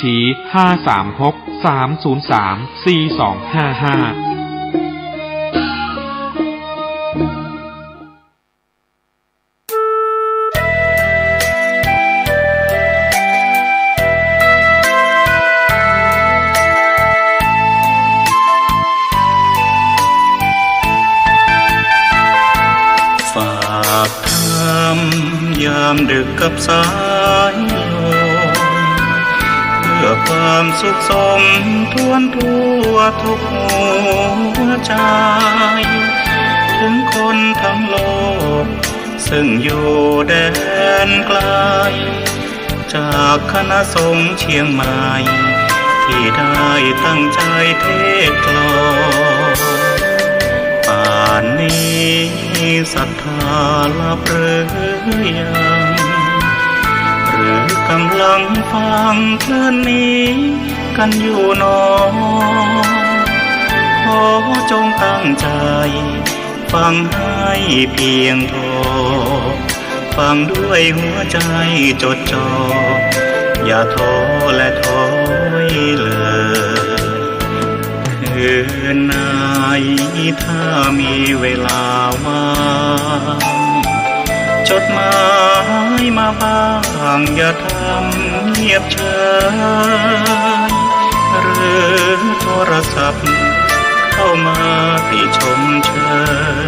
ชี 536-303-4255ยามดึกกับสายลมเพื่อความสุขสมทวนทั่วทุกหัวใจถึงคนทั้งโลกซึ่งอยู่แดนไกลจากคณะสงฆ์เชียงใหม่ที่ได้ตั้งใจเทศกลอนป่านนี้ศรัทธาลับหรือยังหรือกำลังฟังเพลินนี้กันอยู่หนอขอจงตั้งใจฟังให้เพียงพอฟังด้วยหัวใจจดจ่ออย่าท้อและถอยเลยคืนไหนถ้ามีเวลาว่างจดหมายมาบ้างอย่าทำเงียบเฉยหรือโทรศัพท์เข้ามาติชมเชย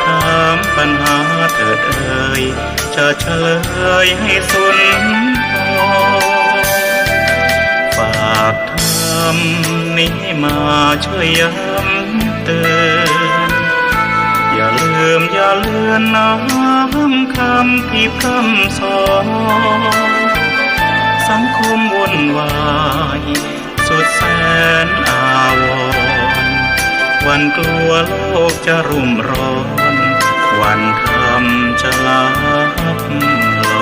ถามปัญหาเถิดเอ่ยจะเฉลยให้สุนทรฝากทำนี้มาช่วยย้ำเตือนอย่าลืมอย่าเลือนน้ำคำที่พร่ำสอนสังคมวุ่นวายสุดแสนอาวรณ์วันกลัวโลกจะรุ่มร้อนวันธรรมจะลับลอ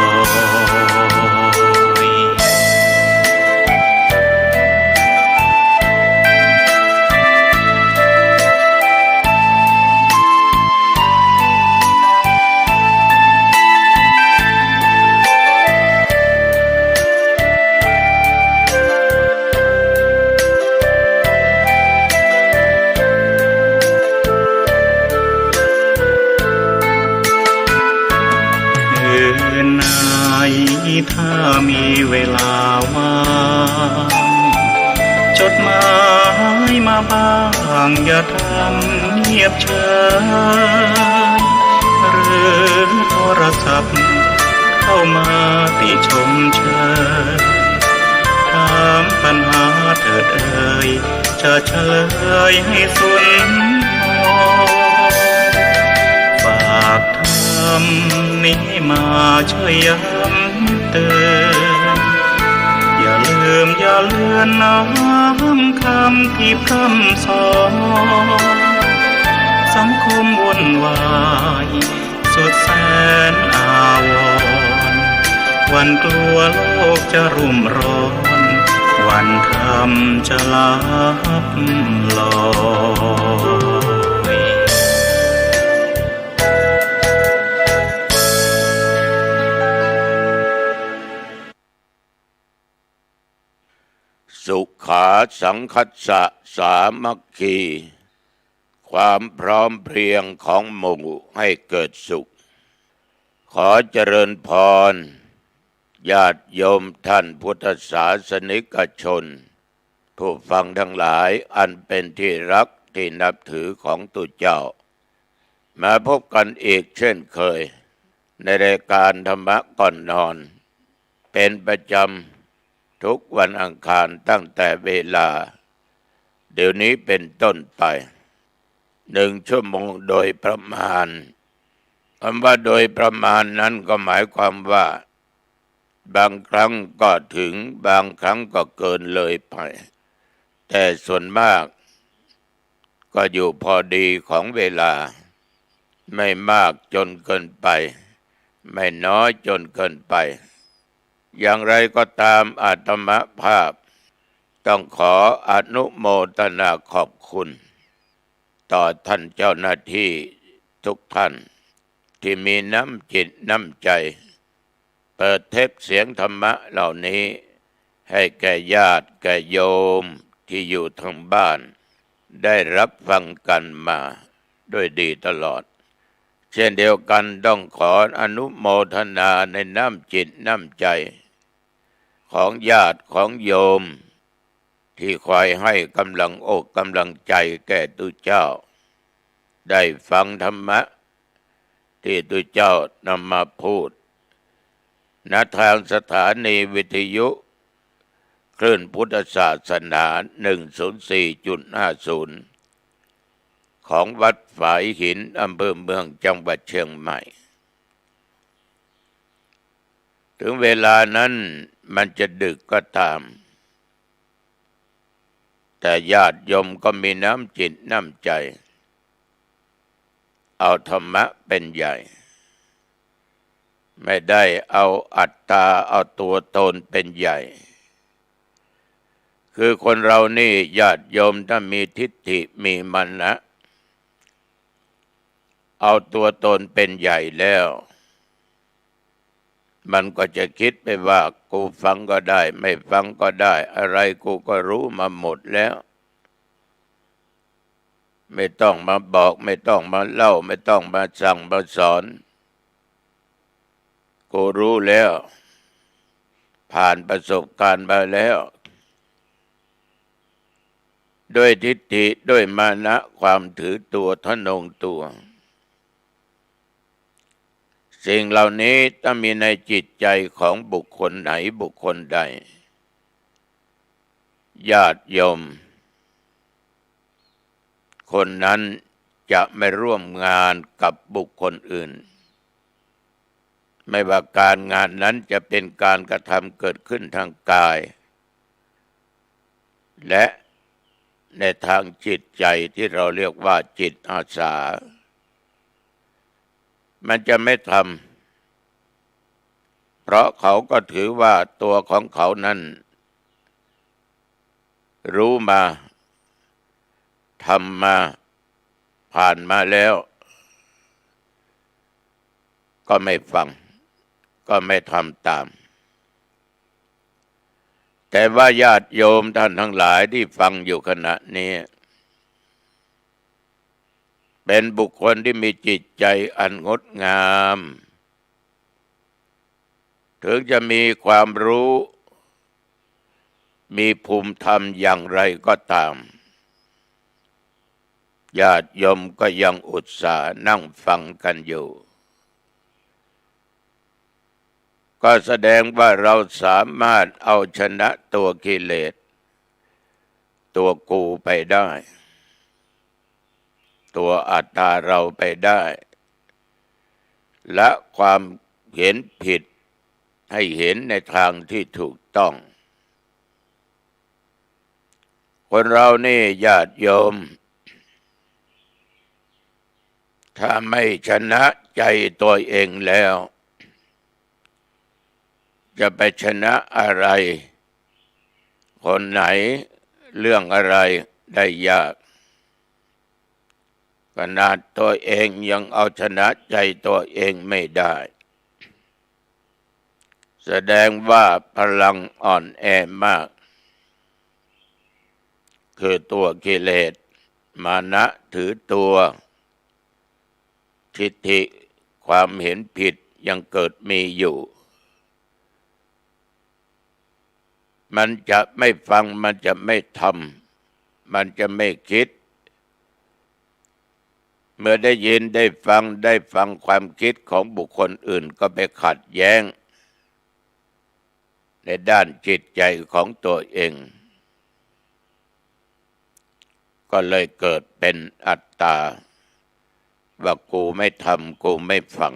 ยถ้ามีเวลาว่างจดหมายมาบ้างอย่าทำเงียบเฉยหรือโทรศัพท์เข้ามาติชมเชยถามปัญหาเถิดเอ่ยจะเฉลยให้สุนทรฝากทำนี้มาช่วยย้ำเตือนอย่าลืมอย่าเลือนน้ำคำที่พร่ำสอนสังคมวุ่นวายสุดแสนอาวรณ์วันกลัวโลกจะรุ่มร้อนวันธรรมจะลับลอยสุขาสังคัสสะสามัคคีความพร้อมเพรียงของหมู่ให้เกิดสุขขอเจริญพรญาติโยมท่านพุทธศาสนิกชนผู้ฟังทั้งหลายอันเป็นที่รักที่นับถือของตุเจ้ามาพบกันอีกเช่นเคยในรายการธรรมะก่อนนอนเป็นประจำทุกวันอังคารตั้งแต่เวลาเดี๋ยวนี้เป็นต้นไป1 ชั่วโมงโดยประมาณคำว่าโดยประมาณนั้นก็หมายความว่าบางครั้งก็ถึงบางครั้งก็เกินเลยไปแต่ส่วนมากก็อยู่พอดีของเวลาไม่มากจนเกินไปไม่น้อยจนเกินไปอย่างไรก็ตามอาตมาภาพต้องขออนุโมทนาขอบคุณต่อท่านเจ้าหน้าที่ทุกท่านที่มีน้ำจิตน้ำใจเปิดเทปเสียงธรรมะเหล่านี้ ให้แก่ญาติแก่โยมที่อยู่ทางบ้านได้รับฟังกันมาด้วยดีตลอดเช่นเดียวกันต้องขออนุโมทนาในน้ำจิตน้ำใจของญาติของโยมที่คอยให้กำลังอกกำลังใจแก่ตุเจ้าได้ฟังธรรมะที่ตุเจ้านำมาพูดณทางสถานีวิทยุคลื่นพุทธศาสนา 104.50 ของวัดฝายหินอำเภอเมืองจังหวัดเชียงใหม่ถึงเวลานั้นมันจะดึกก็ตามแต่ญาติโยมก็มีน้ำจิตน้ำใจเอาธรรมะเป็นใหญ่ไม่ได้เอาอัตตาเอาตัวตนเป็นใหญ่คือคนเรานี่ญาติโยมถ้ามีทิฏฐิมีมานะเอาตัวตนเป็นใหญ่แล้วมันก็จะคิดไปว่ากูฟังก็ได้ไม่ฟังก็ได้อะไรกูก็รู้มาหมดแล้วไม่ต้องมาบอกไม่ต้องมาเล่าไม่ต้องมาสั่งมาสอนกูรู้แล้วผ่านประสบการณ์มาแล้วด้วยทิฏฐิด้วยมานะความถือตัวทะนงตัวสิ่งเหล่านี้ถ้ามีในจิตใจของบุคคลไหนบุคคลใดญาติโยมคนนั้นจะไม่ร่วมงานกับบุคคลอื่นไม่ว่าการงานนั้นจะเป็นการกระทำเกิดขึ้นทางกายและในทางจิตใจที่เราเรียกว่าจิตอาสามันจะไม่ทำเพราะเขาก็ถือว่าตัวของเขานั้นรู้มาทำมาผ่านมาแล้วก็ไม่ฟังก็ไม่ทำตามแต่ว่าญาติโยมท่านทั้งหลายที่ฟังอยู่ขณะนี้เป็นบุคคลที่มีจิตใจอันงดงามถึงจะมีความรู้มีภูมิธรรมอย่างไรก็ตามญาติโยมก็ยังอุตส่าห์นั่งฟังกันอยู่ก็แสดงว่าเราสามารถเอาชนะตัวกิเลสตัวกูไปได้ตัวอัตตาเราไปได้และความเห็นผิดให้เห็นในทางที่ถูกต้องคนเรานี่ญาติโยมถ้าไม่ชนะใจตัวเองแล้วจะไปชนะอะไรคนไหนเรื่องอะไรได้ยากขนาดตัวเองยังเอาชนะใจตัวเองไม่ได้แสดงว่าพลังอ่อนแอมากคือตัวกิเลสมานะถือตัวทิฏฐิความเห็นผิดยังเกิดมีอยู่มันจะไม่ฟังมันจะไม่ทำมันจะไม่คิดเมื่อได้ยินได้ฟังความคิดของบุคคลอื่นก็ไปขัดแย้งในด้านจิตใจของตัวเองก็เลยเกิดเป็นอัตตาว่ากูไม่ทำกูไม่ฟัง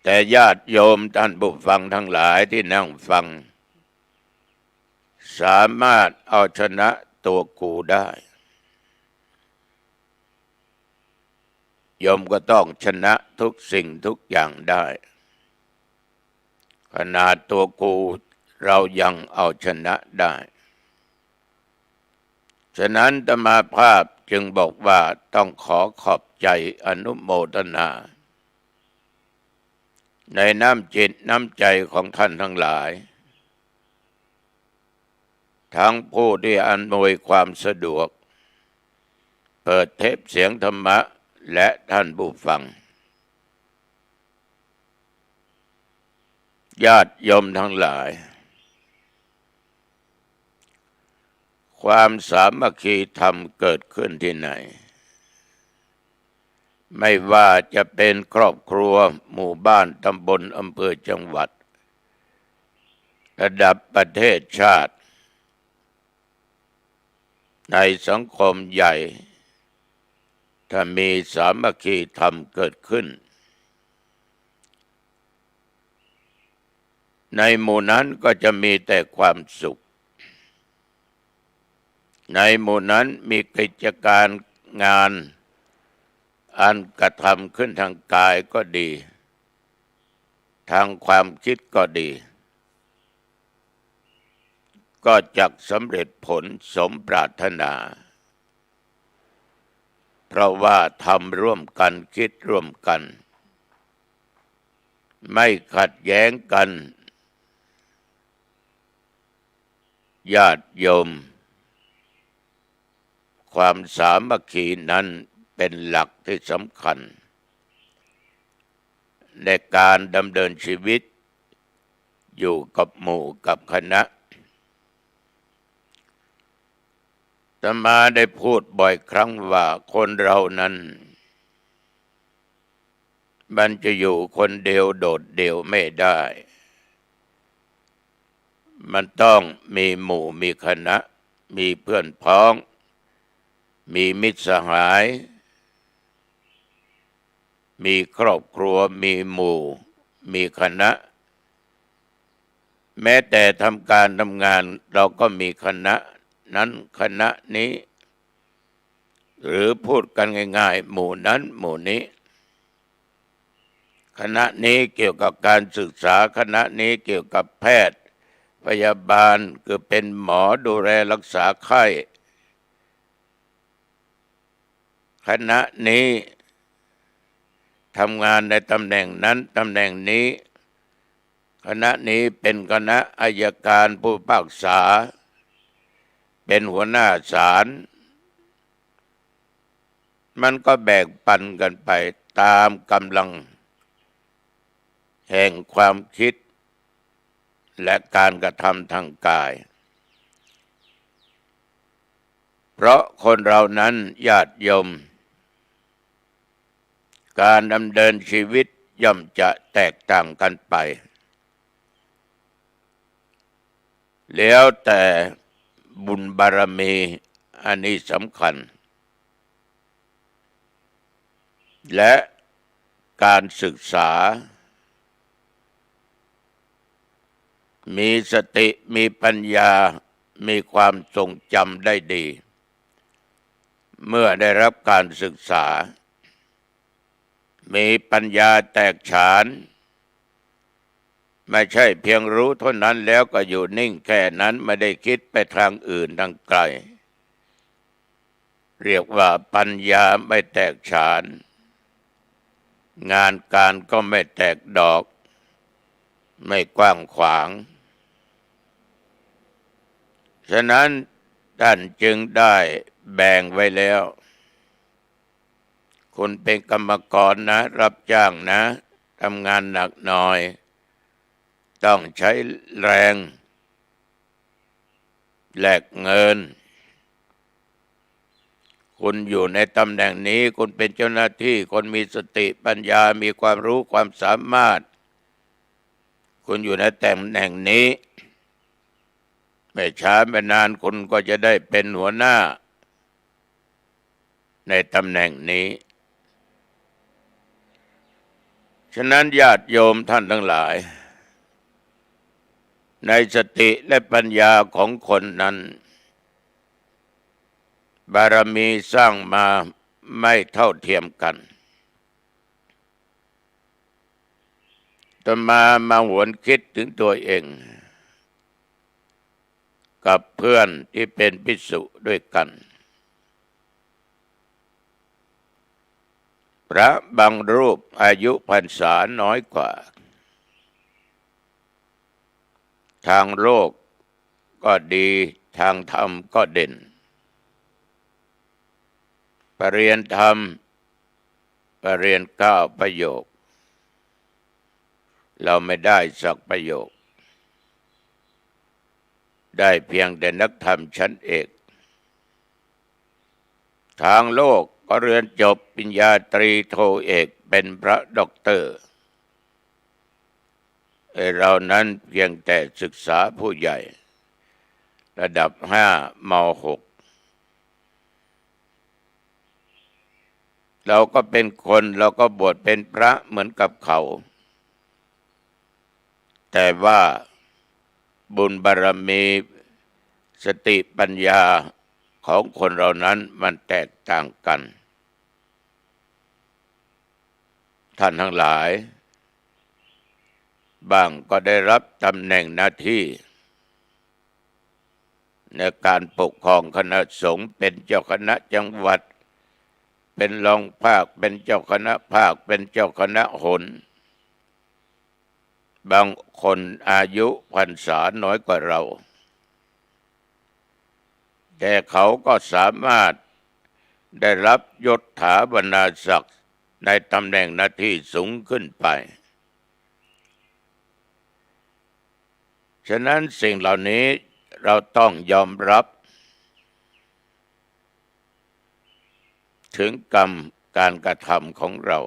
แต่ญาติโยมท่านผู้ฟังทั้งหลายที่นั่งฟังสามารถเอาชนะตัวกูได้โยมก็ต้องชนะทุกสิ่งทุกอย่างได้ขนาดตัวกูเรายังเอาชนะได้ฉะนั้นอาตมาภาพจึงบอกว่าต้องขอบใจอนุโมทนา ในน้ำจิตน้ำใจของท่านทั้งหลายทั้งผู้ที่อำนวยความสะดวกเปิดเทปเสียงธรรมะและท่านผู้ฟังญาติโยมทั้งหลายความสามัคคีธรรมเกิดขึ้นที่ไหนไม่ว่าจะเป็นครอบครัวหมู่บ้านตำบลอำเภอจังหวัดระดับประเทศชาติในสังคมใหญ่ถ้ามีสามัคคีธรรมเกิดขึ้นในหมู่นั้นก็จะมีแต่ความสุขในหมู่นั้นมีกิจการงานอันกระทำขึ้นทางกายก็ดีทางความคิดก็ดีก็จักสำเร็จผลสมปรารถนาเพราะว่าทำร่วมกันคิดร่วมกันไม่ขัดแย้งกันญาติโยมความสามัคคีนั้นเป็นหลักที่สำคัญในการดำเนินชีวิตอยู่กับหมู่กับคณะอาตมาได้พูดบ่อยครั้งว่าคนเรานั้นมันจะอยู่คนเดียวโดดเดี่ยวไม่ได้มันต้องมีหมู่มีคณะมีเพื่อนพ้องมีมิตรสหายมีครอบครัวมีหมู่มีคณะแม้แต่ทำการทำงานเราก็มีคณะนั้นคณะนี้หรือพูดกันง่ายๆหมู่นั้นหมู่นี้คณะนี้เกี่ยวกับการศึกษาคณะนี้เกี่ยวกับแพทย์พยาบาลคือเป็นหมอดูแลรักษาไข้คณะนี้ทำงานในตำแหน่งนั้นตำแหน่งนี้คณะนี้เป็นคณะอัยการผู้พิพากษาเป็นหัวหน้าศาลมันก็แบ่งปันกันไปตามกำลังแห่งความคิดและการกระทำทางกายเพราะคนเรานั้นญาติโยมการดำเนินชีวิตย่อมจะแตกต่างกันไปแล้วแต่บุญบารมีอันนี้สำคัญและการศึกษามีสติมีปัญญามีความทรงจำได้ดีเมื่อได้รับการศึกษามีปัญญาแตกฉานไม่ใช่เพียงรู้เท่านั้นแล้วก็อยู่นิ่งแค่นั้นไม่ได้คิดไปทางอื่นทางไกลเรียกว่าปัญญาไม่แตกฉานงานการก็ไม่แตกดอกไม่กว้างขวางฉะนั้นท่านจึงได้แบ่งไว้แล้วคุณเป็นกรรมกรนะรับจ้างนะทำงานหนักหน่อยต้องใช้แรงแลกเงินคุณอยู่ในตำแหน่งนี้คุณเป็นเจ้าหน้าที่คนมีสติปัญญามีความรู้ความสามารถคุณอยู่ในตำแหน่งนี้ไม่ช้าไม่นานคุณก็จะได้เป็นหัวหน้าในตำแหน่งนี้ฉะนั้นญาติโยมท่านทั้งหลายในสติและปัญญาของคนนั้นบารมีสร้างมาไม่เท่าเทียมกันต่อมาหวนคิดถึงตัวเองกับเพื่อนที่เป็นภิกษุด้วยกันพระบางรูปอายุพรรษาน้อยกว่า ทางโลกก็ดีทางธรรมก็เด่นปรริญญาธรรมปรริญญา9ประโยคเราไม่ได้สักประโยคได้เพียงแต่นักธรรมชั้นเอกทางโลกก็เรียนจบปริญญาตรีโทเอกเป็นพระด็อกเตอร์เรานั้นเพียงแต่ศึกษาผู้ใหญ่ระดับ5 ม 6เราก็เป็นคนเราก็บวชเป็นพระเหมือนกับเขาแต่ว่าบุญบารมีสติปัญญาของคนเรานั้นมันแตกต่างกันท่านทั้งหลายบางก็ได้รับตำแหน่งหน้าที่ในการปกครองคณะสงฆ์เป็นเจ้าคณะจังหวัดเป็นรองภาคเป็นเจ้าคณะภาคเป็นเจ้าคณะหนบางคนอายุพรรษาน้อยกว่าเราแต่เขาก็สามารถได้รับยศถาบรรดาศักดิ์ในตำแหน่งหน้าที่สูงขึ้นไปฉะนั้นสิ่งเหล่านี้เราต้องยอมรับถึงกรรมการกระทำของเรา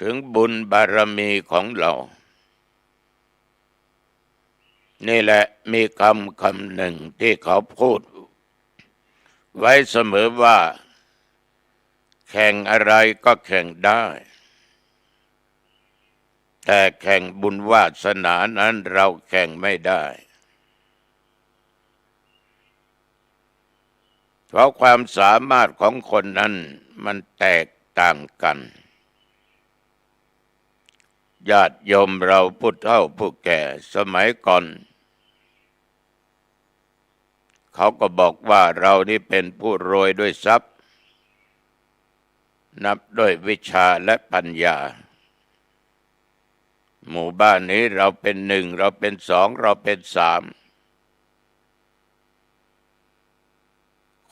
ถึงบุญบารมีของเรานี่แหละมีคำหนึ่งที่เขาพูดไว้เสมอว่าแข่งอะไรก็แข่งได้แต่แข่งบุญวาสนานั้นเราแข่งไม่ได้เพราะความสามารถของคนนั้นมันแตกต่างกันญาติโยมเราผู้เฒ่าผู้แก่สมัยก่อนเขาก็บอกว่าเรานี่เป็นผู้รวยด้วยทรัพย์นับด้วยวิชาและปัญญาหมู่บ้านนี้เราเป็น1เราเป็น2เราเป็น3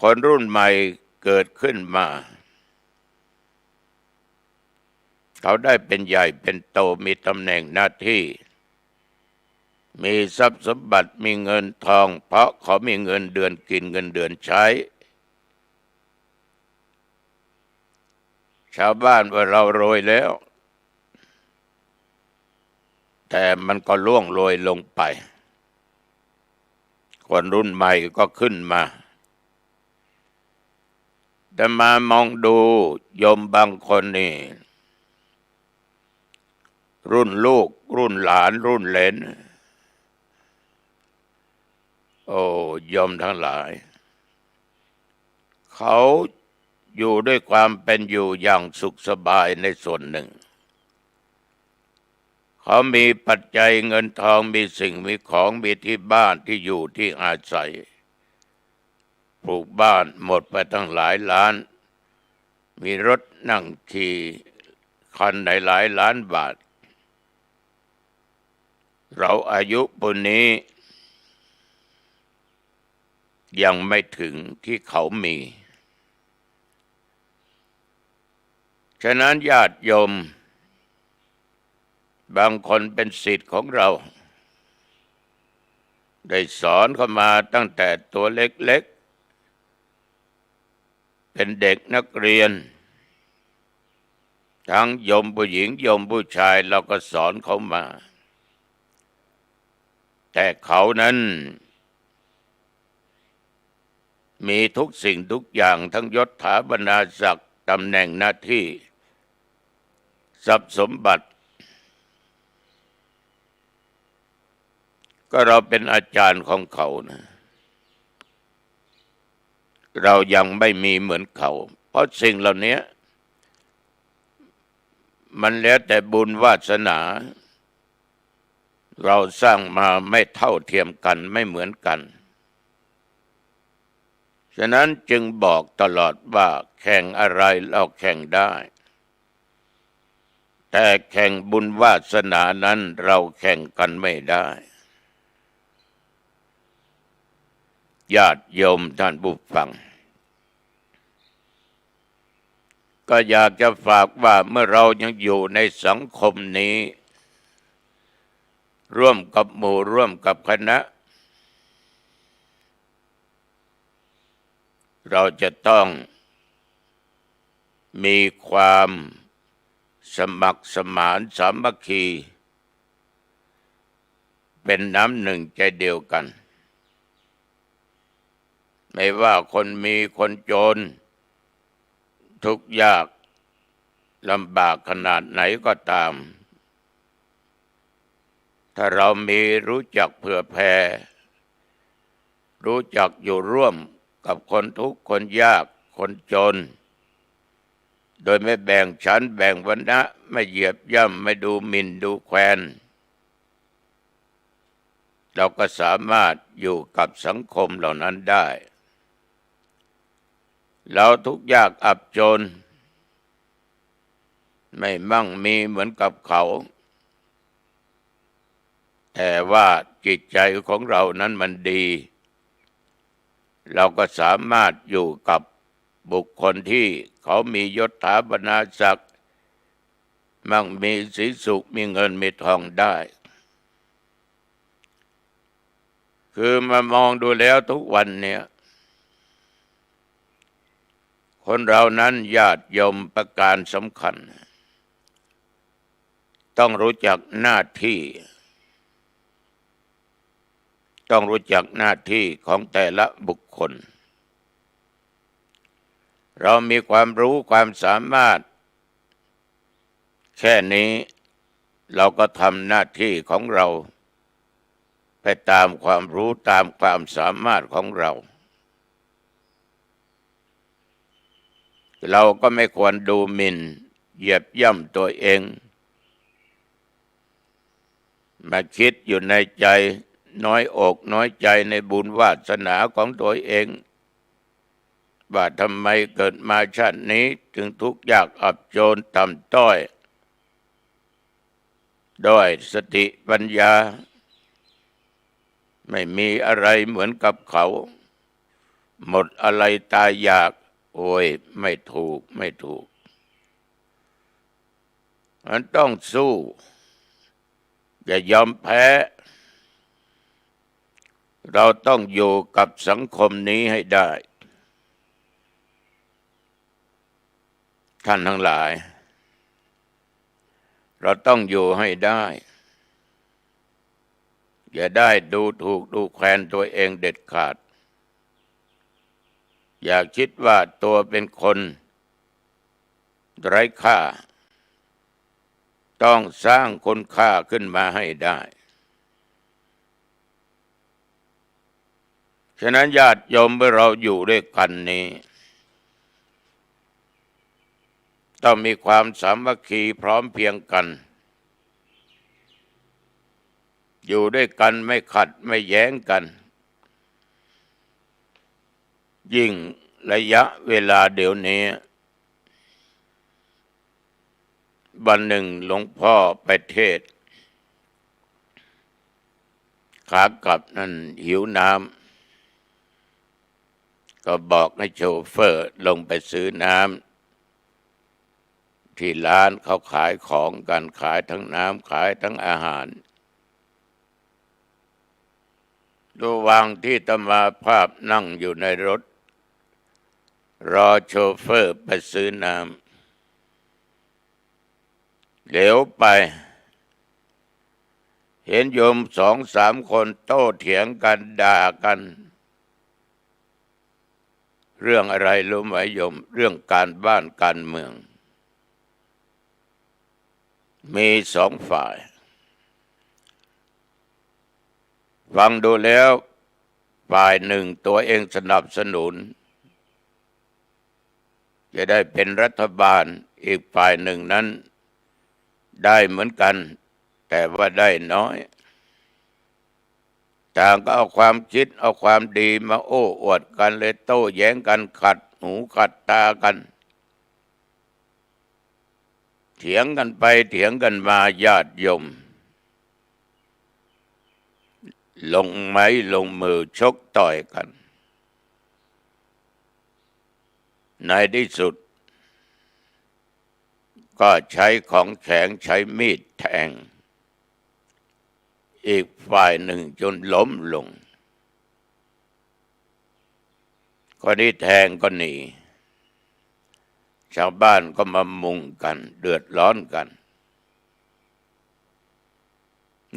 คนรุ่นใหม่เกิดขึ้นมาเขาได้เป็นใหญ่เป็นโตมีตำแหน่งหน้าที่มีทรัพย์สมบัติมีเงินทองเพราะเขามีเงินเดือนกินเงินเดือนใช้ชาวบ้านว่าเรารวยแล้วแต่มันก็ล่วงโรยลงไปคนรุ่นใหม่ก็ขึ้นมาแต่มามองดูโยมบางคนนี่รุ่นลูกรุ่นหลานรุ่นเหลนโอ้โยมทั้งหลายเขาอยู่ด้วยความเป็นอยู่อย่างสุขสบายในส่วนหนึ่งเขามีปัจจัยเงินทองมีสิ่งมีของมีที่บ้านที่อยู่ที่อาศัยปลูกบ้านหมดไปตั้งหลายล้านมีรถนั่งขี่คันหลายล้านบาทเราอายุปุณนี้ยังไม่ถึงที่เขามีฉะนั้นญาติโยมบางคนเป็นศิษย์ของเราได้สอนเข้ามาตั้งแต่ตัวเล็กๆเป็นเด็กนักเรียนทั้งโยมผู้หญิงโยมผู้ชายเราก็สอนเขามาแต่เขานั้นมีทุกสิ่งทุกอย่างทั้งยศถาบรรดาศักดิ์ตำแหน่งหน้าที่ทรัพย์สมบัติก็เราเป็นอาจารย์ของเขานะเรายังไม่มีเหมือนเขาเพราะสิ่งเหล่านี้มันแล้วแต่บุญวาสนาเราสร้างมาไม่เท่าเทียมกันไม่เหมือนกันฉะนั้นจึงบอกตลอดว่าแข่งอะไรเราแข่งได้ แต่แข่งบุญวาสนานั้นเราแข่งกันไม่ได้ญาติโยมท่านผู้ฟังก็อยากจะฝากว่าเมื่อเรายังอยู่ในสังคมนี้ร่วมกับหมู่ร่วมกับคณะเราจะต้องมีความสมัครสมานสามัคคีเป็นน้ำหนึ่งใจเดียวกันไม่ว่าคนมีคนจนทุกข์ยากลำบากขนาดไหนก็ตามถ้าเรามีรู้จักเผื่อแผ่รู้จักอยู่ร่วมกับคนทุกข์คนยากคนจนโดยไม่แบ่งชั้นแบ่งวรรณะไม่เหยียบย่ำไม่ดูหมิ่นดูแคลนเราก็สามารถอยู่กับสังคมเหล่านั้นได้เราทุกข์ยากอับจนไม่มั่งมีเหมือนกับเขาแต่ว่าจิตใจของเรานั้นมันดีเราก็สามารถอยู่กับบุคคลที่เขามียศถาบรรดาศักดิ์มั่งมีสีสุขมีเงินมีทองได้คือมามองดูแล้วทุกวันเนี่ยคนเรานั้นญาติโยมประการสำคัญต้องรู้จักหน้าที่ต้องรู้จักหน้าที่ของแต่ละบุคคลเรามีความรู้ความสามารถแค่นี้เราก็ทำหน้าที่ของเราไปตามความรู้ตามความสามารถของเราเราก็ไม่ควรดูหมิ่นเหยียบย่ำตัวเองมาคิดอยู่ในใจน้อยอกน้อยใจในบุญวาสนาของตัวเองว่าทำไมเกิดมาชาตินี้ถึงทุกข์ยากอับจนต่ำต้อยด้วยสติปัญญาไม่มีอะไรเหมือนกับเขาหมดอะไรตายอยากโอ้ยไม่ถูกมันต้องสู้อย่ายอมแพ้เราต้องอยู่กับสังคมนี้ให้ได้ท่านทั้งหลายเราต้องอยู่ให้ได้อย่าได้ดูถูกดูแคลนตัวเองเด็ดขาดอย่าคิดว่าตัวเป็นคนไร้ค่าต้องสร้างคุณค่าขึ้นมาให้ได้ฉะนั้นญาติโยมเมื่อเราอยู่ด้วยกันนี้ต้องมีความสามัคคีพร้อมเพรียงกันอยู่ด้วยกันไม่ขัดไม่แย้งกันยิ่งระยะเวลาเดี๋ยวนี้วันหนึ่งหลวงพ่อไปเทศน์ขากลับนั่นหิวน้ำก็บอกให้โชเฟอร์ลงไปซื้อน้ำที่ร้านเขาขายของกันขายทั้งน้ำขายทั้งอาหารระหว่างที่อาตมาภาพนั่งอยู่ในรถรอโชเฟอร์ไปซื้อน้ำเหลียวไปเห็นโยม2-3 คนโต้เถียงกันด่ากันเรื่องอะไรรู้ไหมโยมเรื่องการบ้านการเมืองมี2 ฝ่ายฟังดูแล้วฝ่ายหนึ่งตัวเองสนับสนุนจะได้เป็นรัฐบาลอีกฝ่ายหนึ่งนั้นได้เหมือนกันแต่ว่าได้น้อยต่างก็เอาความคิดเอาความดีมาโอ้อวดกันเลยโต้แย้งกันขัดหูขัดตากัน เถียงกันไปเถียงกันมาญาติโยมลงไม้ลงมือชกต่อยกันในที่สุดก็ใช้ของแข็งใช้มีดแทงอีกฝ่ายหนึ่งจนล้มลงคนที่แทงก็หนีชาวบ้านก็มามุงกันเดือดร้อนกัน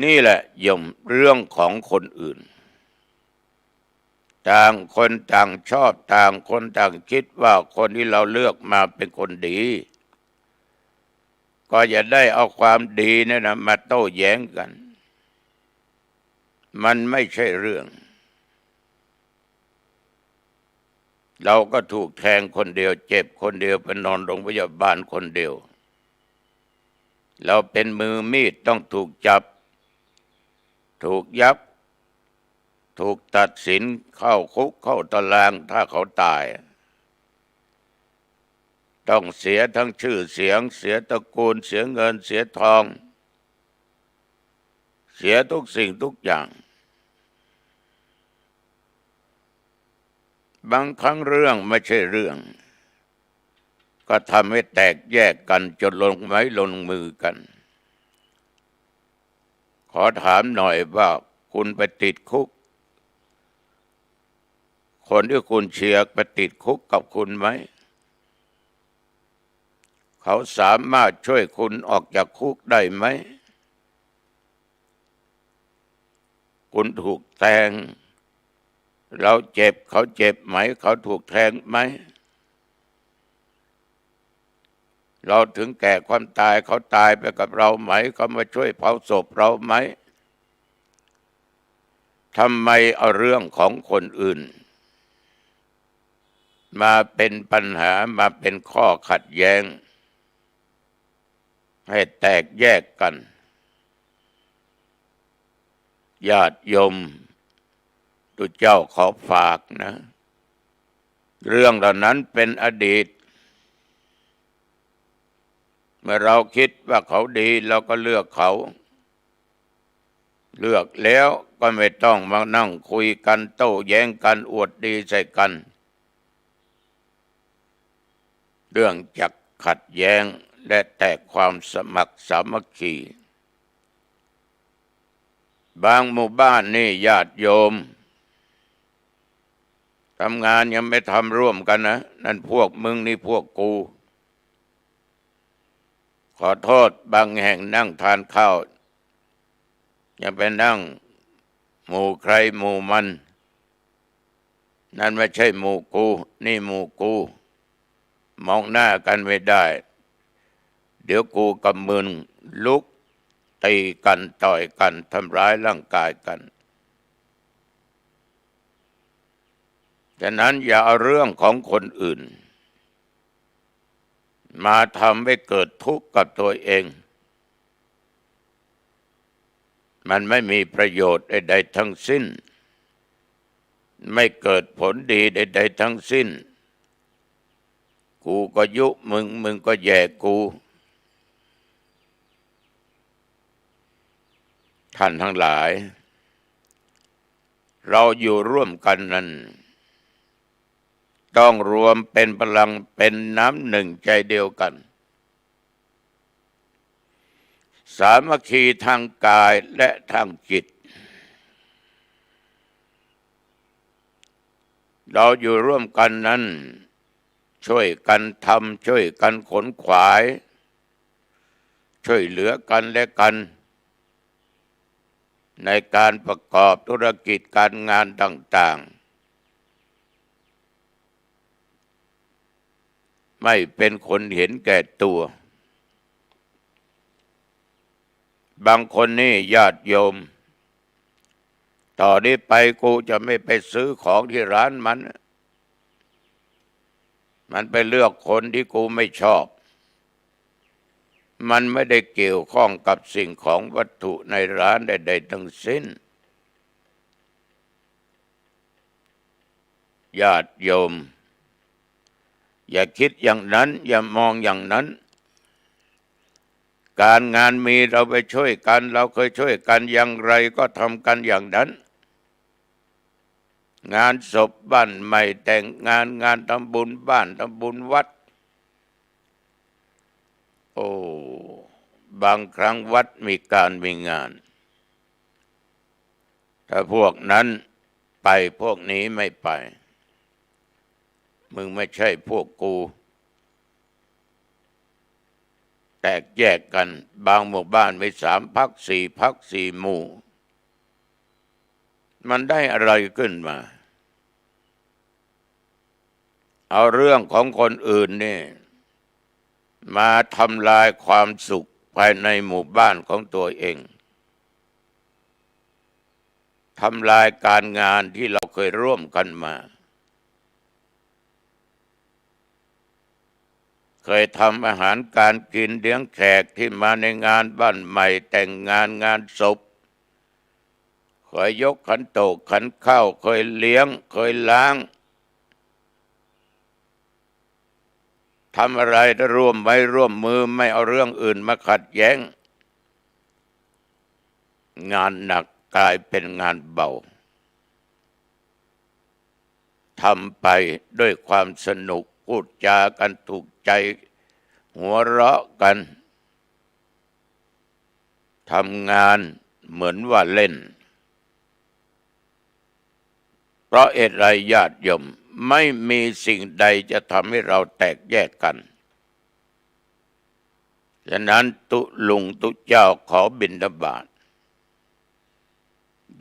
นี่แหละโยมเรื่องของคนอื่นต่างคนต่างชอบต่างคนต่างคิดว่าคนที่เราเลือกมาเป็นคนดีก็อย่าได้เอาความดีนั่นนะมาโต้แย้งกันมันไม่ใช่เรื่องเราก็ถูกแทงคนเดียวเจ็บคนเดียวไปนอนโรงพยาบาลคนเดียวเราเป็นมือมีดต้องถูกจับถูกยับถูกตัดสินเข้าคุกเข้าตารางถ้าเขาตายต้องเสียทั้งชื่อเสียงเสียตระกูลเสียเงินเสียทองเสียทุกสิ่งทุกอย่างบางครั้งเรื่องไม่ใช่เรื่องก็ทำให้แตกแยกกันจนลงไม้ลงมือกันขอถามหน่อยว่าคุณไปติดคุกคนที่คุณเชียร์ไปติดคุกกับคุณไหมเขาสามารถช่วยคุณออกจากคุกได้ไหมคุณถูกแทงเราเจ็บเขาเจ็บไหมเขาถูกแทงไหมเราถึงแก่ความตายเขาตายไปกับเราไหมเขามาช่วยเผาศพเราไหมทำไมเอาเรื่องของคนอื่นมาเป็นปัญหามาเป็นข้อขัดแย้งให้แตกแยกกันญาติโยมตุเจ้าขอฝากนะเรื่องเหล่านั้นเป็นอดีตเมื่อเราคิดว่าเขาดีเราก็เลือกเขาเลือกแล้วก็ไม่ต้องมานั่งคุยกันโต้แย้งกันอวดดีใส่กันเรื่องจักขัดแย้งและแตกความสมัครสามัคคีบางหมู่บ้านนี่ญาติโยมทำงานยังไม่ทำร่วมกันนะนั่นพวกมึงนี่พวกกูขอโทษบางแห่งนั่งทานข้าวยังไปนั่งหมู่ใครหมู่มันนั่นไม่ใช่หมู่กูนี่หมู่กูมองหน้ากันไม่ได้เดี๋ยวกูกับมึงลุกตีกันต่อยกันทำร้ายร่างกายกันฉะนั้นอย่าเอาเรื่องของคนอื่นมาทำให้เกิดทุกข์กับตัวเองมันไม่มีประโยชน์ใดๆทั้งสิ้นไม่เกิดผลดีใดๆทั้งสิ้นกูก็ยุมึงก็แย่กูท่านทั้งหลายเราอยู่ร่วมกันนั้นต้องรวมเป็นพลังเป็นน้ำหนึ่งใจเดียวกันสามัคคีทางกายและทางจิตเราอยู่ร่วมกันนั้นช่วยกันทำช่วยกันขนขวายช่วยเหลือกันและกันในการประกอบธุรกิจการงานต่างๆไม่เป็นคนเห็นแก่ตัวบางคนนี่ญาติโยมต่อนี้ไปกูจะไม่ไปซื้อของที่ร้านมันไปเลือกคนที่กูไม่ชอบมันไม่ได้เกี่ยวข้องกับสิ่งของวัตถุในร้านใดๆทั้งสิ้นญาติโยมอย่าคิดอย่างนั้นอย่ามองอย่างนั้น การงานมีเราไปช่วยกันเราเคยช่วยกันอย่างไรก็ทำกันอย่างนั้นงานศพบ้านใหม่แต่งงานทำบุญบ้านทำบุญวัดโอ้บางครั้งวัดมีการมีงานถ้าพวกนั้นไปพวกนี้ไม่ไปมึงไม่ใช่พวกกูแตกแยกกันบางหมู่บ้านมี3 พรรค4 พรรค4 หมู่มันได้อะไรขึ้นมาเอาเรื่องของคนอื่นนี่มาทำลายความสุขภายในหมู่บ้านของตัวเองทำลายการงานที่เราเคยร่วมกันมาเคยทำอาหารการกินเลี้ยงแขกที่มาในงานบ้านใหม่แต่งงานศพเคยยกขันโตกขันข้าวเคยเลี้ยงเคยล้างทำอะไรถ้าร่วมไม้ร่วมมือไม่เอาเรื่องอื่นมาขัดแย้งงานหนักกลายเป็นงานเบาทำไปด้วยความสนุกพูดจากันถูกใจหัวเราะกันทำงานเหมือนว่าเล่นเพราะเหตุไรญาติโยมไม่มีสิ่งใดจะทำให้เราแตกแยกกันฉะนั้นตุลุงตุเจ้าขอบิณฑบาต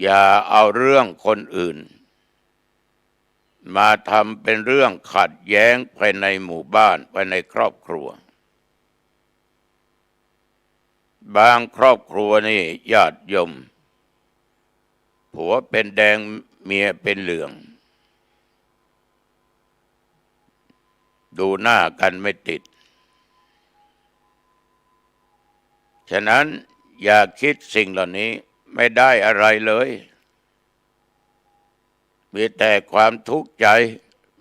อย่าเอาเรื่องคนอื่นมาทำเป็นเรื่องขัดแย้งภายในหมู่บ้านภายในครอบครัวบางครอบครัวนี่ญาติโยมผัวเป็นแดงเมียเป็นเหลืองดูหน้ากันไม่ติดฉะนั้นอย่าคิดสิ่งเหล่านี้ไม่ได้อะไรเลยมีแต่ความทุกข์ใจ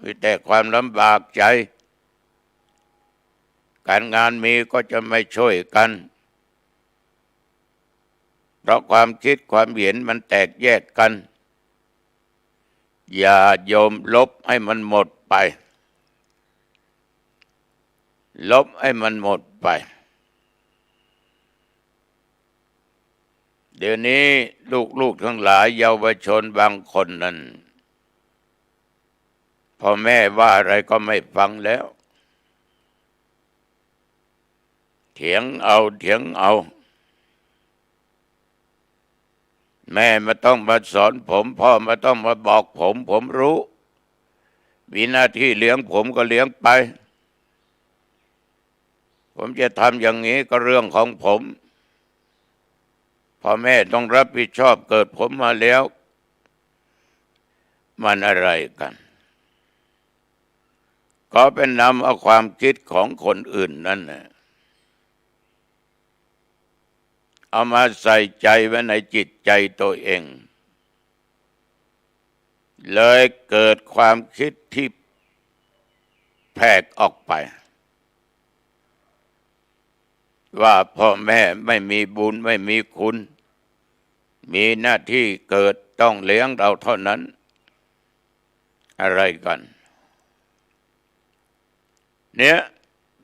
มีแต่ความลำบากใจการงานมีก็จะไม่ช่วยกันเพราะความคิดความเห็นมันแตกแยกกันอย่าโยมลบให้มันหมดไปลบให้มันหมดไปเดี๋ยวนี้ลูกทั้งหลายเยาวชนบางคนนั้นพ่อแม่ว่าอะไรก็ไม่ฟังแล้วเถียงเอาแม่ไม่ต้องมาสอนผมพ่อไม่ต้องมาบอกผมรู้มีหน้าที่เลี้ยงผมก็เลี้ยงไปผมจะทำอย่างนี้ก็เรื่องของผมพ่อแม่ต้องรับผิดชอบเกิดผมมาแล้วมันอะไรกันก็เป็นนำเอาความคิดของคนอื่นนั่นนะเอามาใส่ใจไว้ในจิตใจตัวเองเลยเกิดความคิดที่แผกออกไปว่าพ่อแม่ไม่มีบุญไม่มีคุณมีหน้าที่เกิดต้องเลี้ยงเราเท่านั้นอะไรกันเนี่ย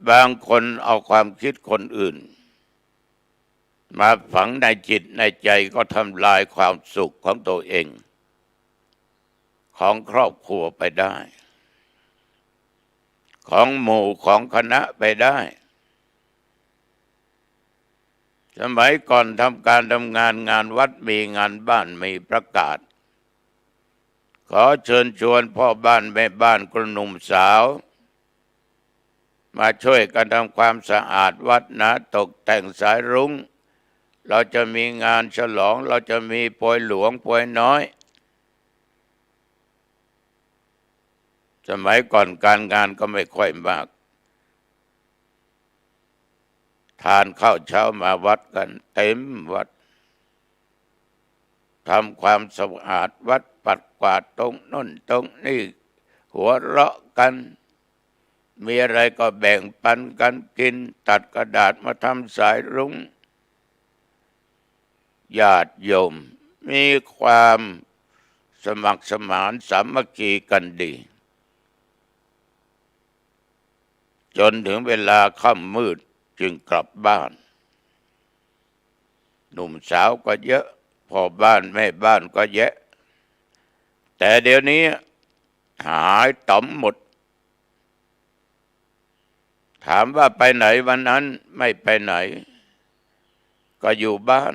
บางคนเอาความคิดคนอื่นมาฝังในจิตในใจก็ทำลายความสุขของตัวเองของครอบครัวไปได้ของหมู่ของคณะไปได้สมัยก่อนทำการทำงานวัดมีงานบ้านมีประกาศขอเชิญชวนพ่อบ้านแม่บ้านคนหนุ่มสาวมาช่วยกันทำความสะอาดวัดนะตกแต่งสายรุ้งเราจะมีงานฉลองเราจะมีโปรยหลวงโปรยน้อยสมัยก่อนการงานก็ไม่ค่อยมากทานข้าวเช้ามาวัดกันเต็มวัดทำความสะอาดวัดปัดกวาดตรงโน้นตรงนี้หัวเราะกัน มีอะไรก็แบ่งปันกันกินตัดกระดาษมาทำสายรุ้งญาติโยมมีความสมัครสมานสามัคคีกันดีจนถึงเวลาค่ำมืดจึงกลับบ้านหนุ่มสาวก็เยอะพ่อบ้านแม่บ้านก็เยอะแต่เดี๋ยวนี้หายต่อมหมดถามว่าไปไหนวันนั้นไม่ไปไหนก็อยู่บ้าน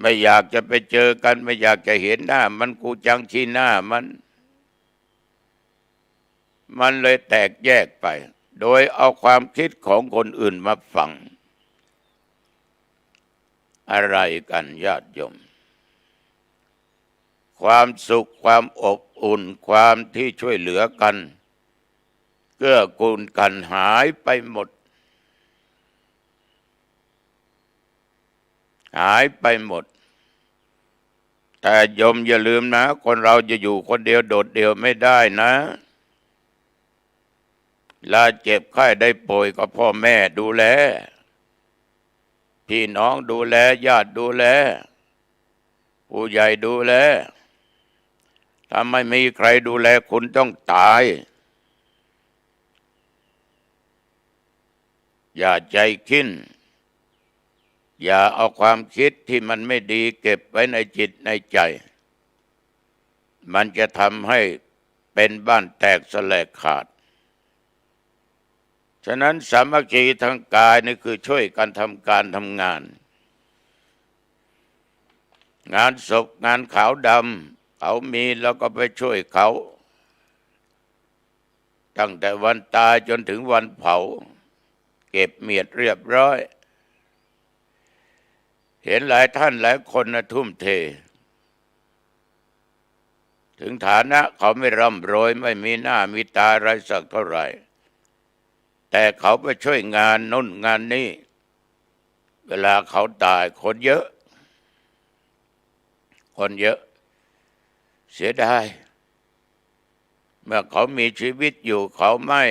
ไม่อยากจะไปเจอกันไม่อยากจะเห็นหน้ามันกูจังชี้หน้ามันเลยแตกแยกไปโดยเอาความคิดของคนอื่นมาฝังอะไรกันญาติโยมความสุขความอบอุ่นความที่ช่วยเหลือกันเกื้อกูลกันหายไปหมดหายไปหมดแต่โยมอย่าลืมนะคนเราจะอยู่คนเดียวโดดเดี่ยวไม่ได้นะลาเจ็บไข้ได้ป่วยก็พ่อแม่ดูแลพี่น้องดูแลญาติดูแลผู้ใหญ่ดูแลถ้าไม่มีใครดูแลคุณต้องตายอย่าใจขิ้นอย่าเอาความคิดที่มันไม่ดีเก็บไว้ในจิตในใจมันจะทำให้เป็นบ้านแตกสลายขาดฉะนั้นสามัคคีทางกายนี่คือช่วยกันทำการทำงานงานศพงานขาวดำเขามีแล้วก็ไปช่วยเขาตั้งแต่วันตายจนถึงวันเผาเก็บเมียดเรียบร้อยเห็นหลายท่านหลายคนนะทุ่มเทถึงฐานะเขาไม่ร่ำรวยไม่มีหน้ามีตาอะไรสักเท่าไหร่แต่เขาไปช่วยงานนู่นงานนี้เวลาเขาตายคนเยอะเสียดายเมื่อเขามีชีวิตอยู่เขาไม่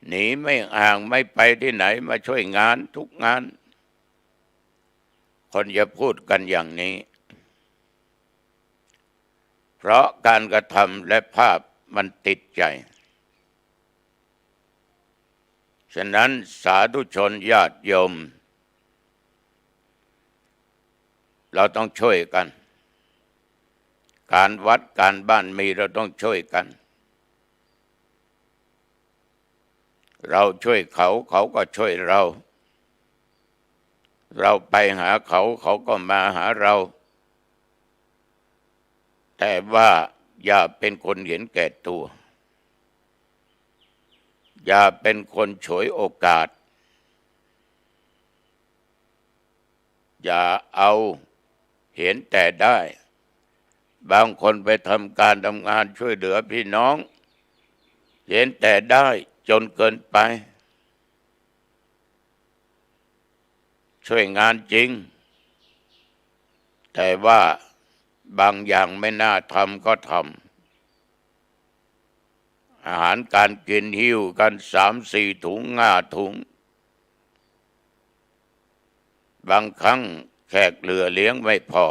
หนีไม่ห่างไม่ไปที่ไหนมาช่วยงานทุกงานคนจะพูดกันอย่างนี้เพราะการกระทำและภาพมันติดใจฉะนั้นสาธุชนญาติโยมเราต้องช่วยกันการวัดการบ้านมีเราต้องช่วยกันเราช่วยเขาเขาก็ช่วยเราไปหาเขาเขาก็มาหาเราแต่ว่าอย่าเป็นคนเห็นแก่ตัวอย่าเป็นคนฉวยโอกาสอย่าเอาเห็นแต่ได้บางคนไปทำการทำงานช่วยเหลือพี่น้องเห็นแต่ได้จนเกินไปช่วยงานจริงแต่ว่าบางอย่างไม่น่าทำก็ทำอาหารการกินหิ้วกัน3-4 ถุง5 ถุงบางครั้งแขกเหลือเลี้ยงไม่พอ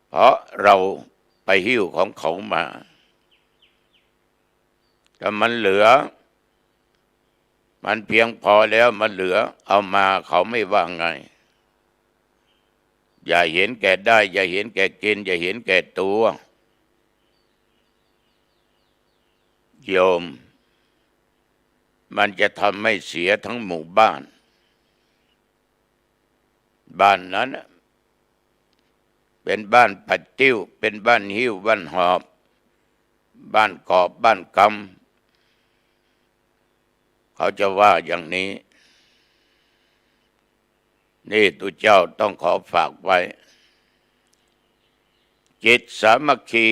เพราะเราไปหิ้วของเขามาถ้ามันเหลือมันเพียงพอแล้วมันเหลือเอามาเขาไม่ว่าไงอย่าเห็นแก่ได้อย่าเห็นแก่กินอย่าเห็นแก่ตัวโยมมันจะทำให้เสียทั้งหมู่บ้านนั้นเป็นบ้านปัดติ้วเป็นบ้านหิ้วบ้านหอบบ้านกอบบ้านกำเขาจะว่าอย่างนี้นี่ตุเจ้าต้องขอฝากไว้จิตสามัคคี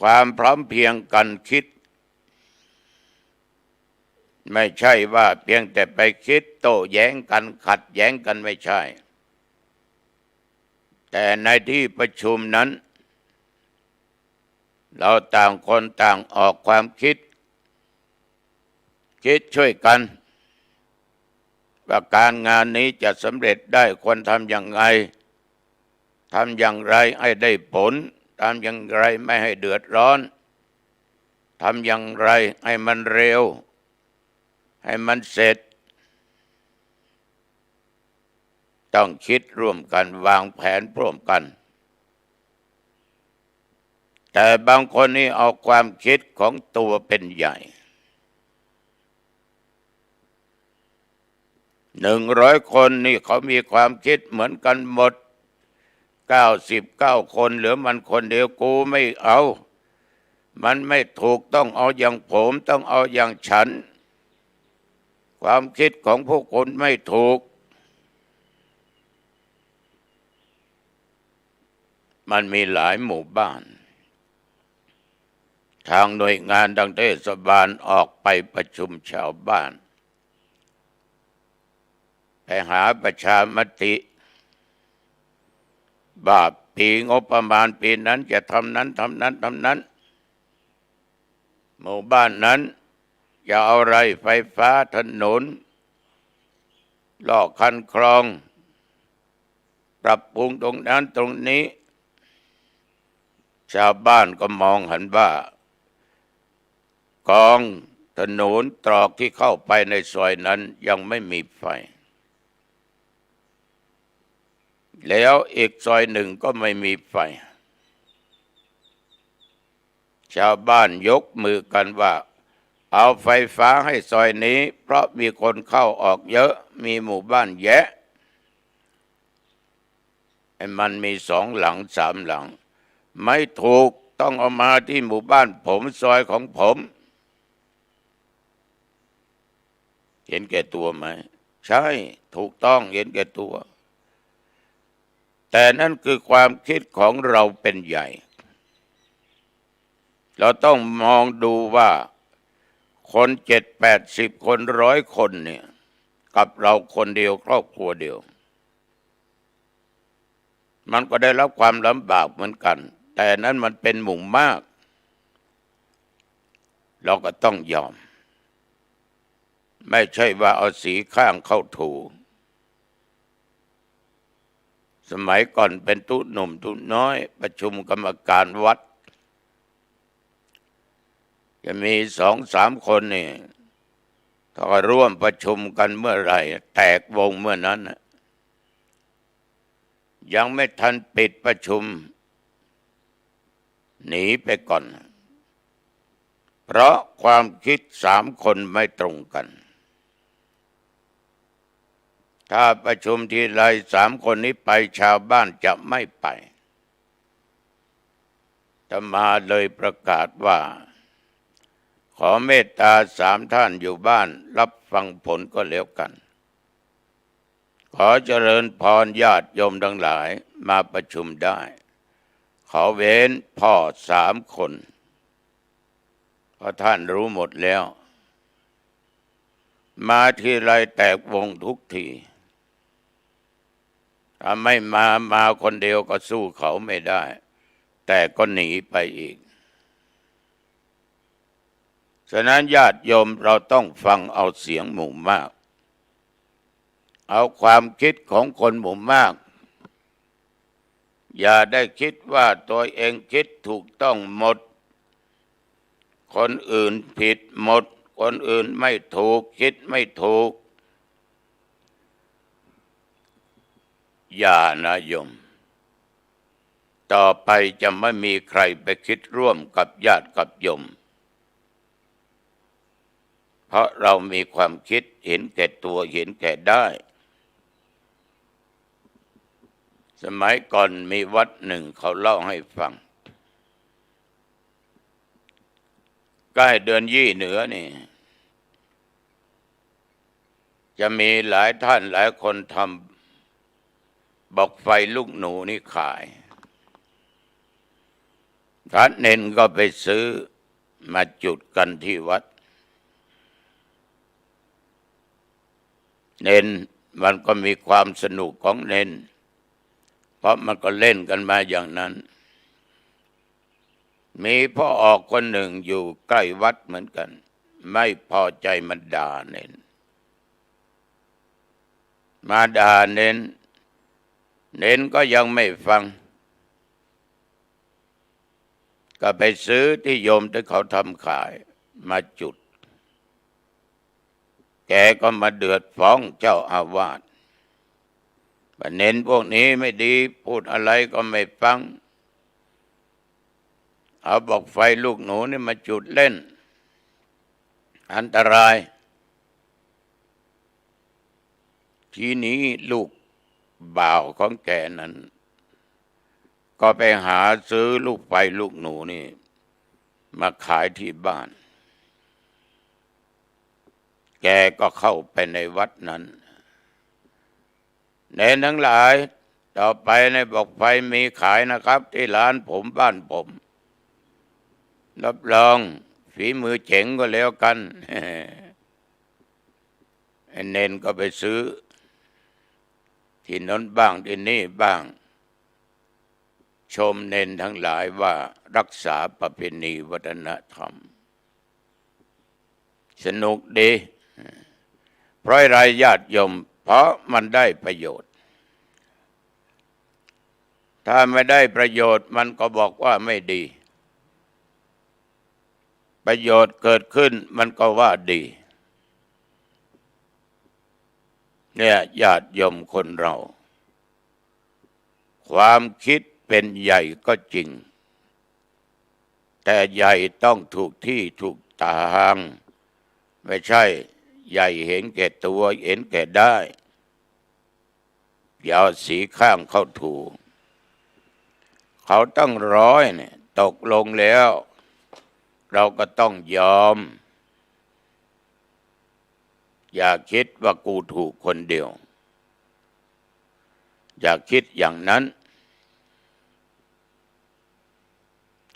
ความพร้อมเพรียงกันคิดไม่ใช่ว่าเพียงแต่ไปคิดโต้แย้งกันขัดแย้งกันไม่ใช่แ แต่ในที่ประชุมนั้นเราต่างคนต่างออกความคิดช่วยกันว่าการงานนี้จะสำเร็จได้ควรทำอย่างไรให้ได้ผลทำอย่างไรไม่ให้เดือดร้อนทำอย่างไรให้มันเร็วให้มันเสร็จต้องคิดร่วมกันวางแผนร่วมกันแต่บางคนนี่เอาความคิดของตัวเป็นใหญ่100 คนนี่เขามีความคิดเหมือนกันหมด99 คนเหลือมันคนเดียวกูไม่เอามันไม่ถูกต้องเอาอย่างผมต้องเอาอย่างฉันความคิดของพวกคนไม่ถูกมันมีหลายหมู่บ้านทางหน่วยงานทางเทศบาลออกไปประชุมชาวบ้านไปหาประชามติว่าปีงบประมาณปีนั้นจะทำนั้นหมู่บ้านนั้นจะเอาอะไรไฟฟ้าถนนลอกคันคลองปรับปรุงตรงนั้นตรงนี้ชาวบ้านก็มองเห็นว่ากองถนนตรอกที่เข้าไปในซอยนั้นยังไม่มีไฟแล้วอีกซอยหนึ่งก็ไม่มีไฟชาวบ้านยกมือกันว่าเอาไฟฟ้าให้ซอยนี้เพราะมีคนเข้าออกเยอะมีหมู่บ้านแยะมันมี2 หลัง3 หลังไม่ถูกต้องเอามาที่หมู่บ้านผมซอยของผมเห็นแก่ตัวไหมใช่ถูกต้องเห็นแก่ตัวแต่นั่นคือความคิดของเราเป็นใหญ่เราต้องมองดูว่าคน70-80 คน100 คนเนี่ยกับเราคนเดียวครอบครัวเดียวมันก็ได้รับความลำบากเหมือนกันแต่นั้นมันเป็นหมู่มากเราก็ต้องยอมไม่ใช่ว่าเอาสีข้างเข้าถูสมัยก่อนเป็นตุ๊หนุ่มตุ๊น้อยประชุมกรรมการวัดจะมี2-3 คนนี่ถ้าร่วมประชุมกันเมื่อไหร่แตกวงเมื่อนั้นยังไม่ทันปิดประชุมหนีไปก่อนเพราะความคิด3 คนไม่ตรงกันถ้าประชุมทีไร3 คนนี้ไปชาวบ้านจะไม่ไปอาตมาเลยประกาศว่าขอเมตตา3 ท่านอยู่บ้านรับฟังผลก็แล้วกันขอเจริญพรญาติโยมทั้งหลายมาประชุมได้ขอเว้นพ่อ3 คนเพราะท่านรู้หมดแล้วมาทีไรแตกวงทุกทีถ้าไม่มาคนเดียวก็สู้เขาไม่ได้แต่ก็หนีไปอีกฉะนั้นญาติโยมเราต้องฟังเอาเสียงหมู่มากเอาความคิดของคนหมู่มากอย่าได้คิดว่าตัวเองคิดถูกต้องหมดคนอื่นผิดหมดคนอื่นไม่ถูกคิดไม่ถูกอย่านะโยมต่อไปจะไม่มีใครไปคิดร่วมกับญาติกับโยมเพราะเรามีความคิดเห็นแก่ตัวเห็นแก่ได้สมัยก่อนมีวัดหนึ่งเขาเล่าให้ฟังใกล้เดือนยี่เหนือนี่จะมีหลายท่านหลายคนทำบอกไฟลูกหนูนี่ขายพระเนนก็ไปซื้อมาจุดกันที่วัดเนนมันก็มีความสนุกของเนนพ ราะมันก็เล่นกันมาอย่างนั้นมีพ่อออกคนหนึ่งอยู่ใกล้วัดเหมือนกันไม่พอใจมันด่าเน้นมาด่าเน้นก็ยังไม่ฟังก็ไปซื้อที่โยมที่เขาทำขายมาจุดแกก็มาเดือดฟ้องเจ้าอาวาสว่าเน้นพวกนี้ไม่ดีพูดอะไรก็ไม่ฟังเอาบอกไฟลูกหนูนี่มาจุดเล่นอันตรายทีนี้ลูกบ่าวของแกนั้นก็ไปหาซื้อลูกไฟลูกหนูนี่มาขายที่บ้านแกก็เข้าไปในวัดนั้นเนนทั้งหลายต่อไปในบอกไฟมีขายนะครับที่ร้านผมบ้านผมรับรองฝีมือเจ๋งก็แล้วกันไอ้เนนก็ไปซื้อที่นั้นบ้างที่นี่บ้างชมเนนทั้งหลายว่ารักษาประเพณีวัฒนธรรมสนุกดีเพราะอะไรญาติโยมเพราะมันได้ประโยชน์ถ้าไม่ได้ประโยชน์มันก็บอกว่าไม่ดีประโยชน์เกิดขึ้นมันก็ว่าดีเนี่ยญาติโยมคนเราความคิดเป็นใหญ่ก็จริงแต่ใหญ่ต้องถูกที่ถูกทางไม่ใช่ใหญ่เห็นแก่ตัวเห็นแก่ได้อย่าเอาสีข้างเข้าถูเขาตั้งร้อยเนี่ยตกลงแล้วเราก็ต้องยอมอย่าคิดว่ากูถูกคนเดียวอย่าคิดอย่างนั้น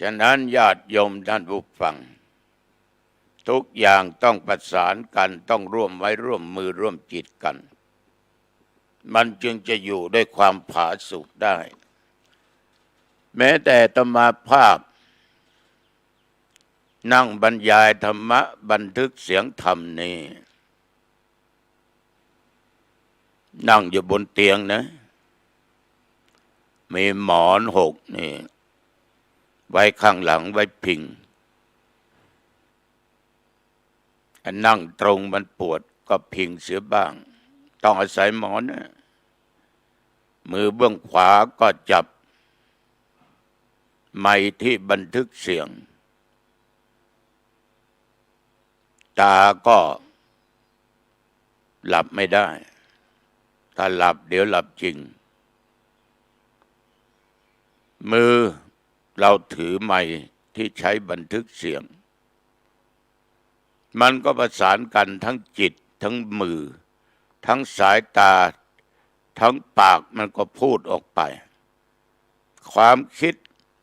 ฉะนั้นญาติโยมท่านผู้ฟังทุกอย่างต้องประสานกันต้องร่วมไว้ร่วมมือร่วมจิตกันมันจึงจะอยู่ด้วยความผาสุกได้แม้แต่อาตมาภาพนั่งบรรยายธรรมะบันทึกเสียงธรรมนี่นั่งอยู่บนเตียงนะมีหมอนหกนี่ไว้ข้างหลังไว้พิงนั่งตรงมันปวดก็พิงเสียบ้างต้องอาศัยหมอนนะมือเบื้องขวาก็จับไมค์ที่บันทึกเสียงตาก็หลับไม่ได้ถ้าหลับเดี๋ยวหลับจริงมือเราถือไมค์ที่ใช้บันทึกเสียงมันก็ประสานกันทั้งจิตทั้งมือทั้งสายตาทั้งปากมันก็พูดออกไปความคิด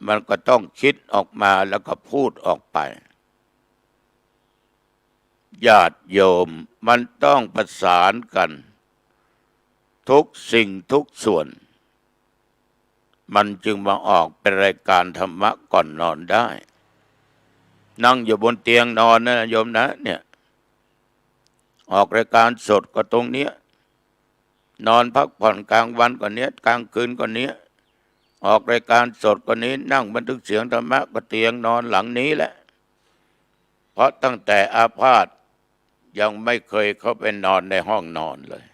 มันก็ต้องคิดออกมาแล้วก็พูดออกไปญาติโยมมันต้องประสานกันทุกสิ่งทุกส่วนมันจึงมาออกเป็นรายการธรรมะก่อนนอนได้นั่งอยู่บนเตียงนอนนะโยมนะเนี่ยออกรายการสดก็ตรงเนี้ยนอนพักผ่อนกลางวันก็เนี้ยกลางคืนก็เนี้ยออกรายการสดก็นี้นั่งบันทึกเสียงธรรมะก็เตียงนอนหลังนี้แหละเพราะตั้งแต่อาพาธยังไม่เคยเข้าไปนอนในห้องนอนเลย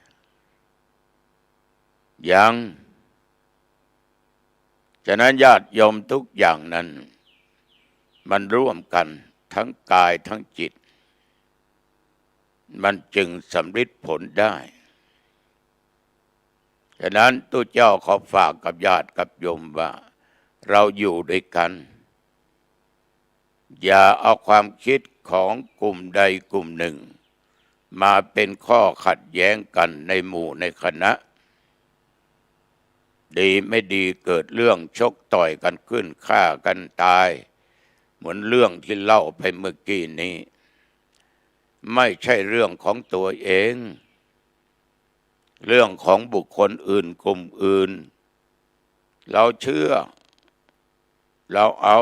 ยังฉะนั้นญาติโยมทุกอย่างนั้นมันร่วมกันทั้งกายทั้งจิตมันจึงสำเร็จผลได้ฉะนั้นตู้เจ้าขอฝากกับญาติกับโยมว่าเราอยู่ด้วยกันอย่าเอาความคิดของกลุ่มใดกลุ่มหนึ่งมาเป็นข้อขัดแย้งกันในหมู่ในคณะดีไม่ดีเกิดเรื่องชกต่อยกันขึ้นฆ่ากันตายเหมือนเรื่องที่เล่าไปเมื่อกี้นี้ไม่ใช่เรื่องของตัวเองเรื่องของบุคคลอื่นกลุ่มอื่น เราเชื่อเราเอา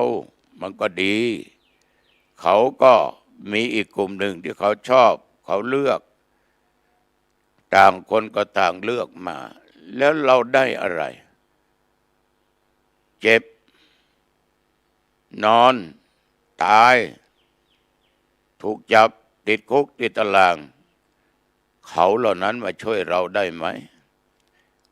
มันก็ดีเขาก็มีอีกกลุ่มหนึ่งที่เขาชอบเขาเลือกต่างคนก็ต่างเลือกมาแล้วเราได้อะไรเจ็บนอนตายถูกจับติดคุกติดตารางเขาเหล่านั้นมาช่วยเราได้ไหม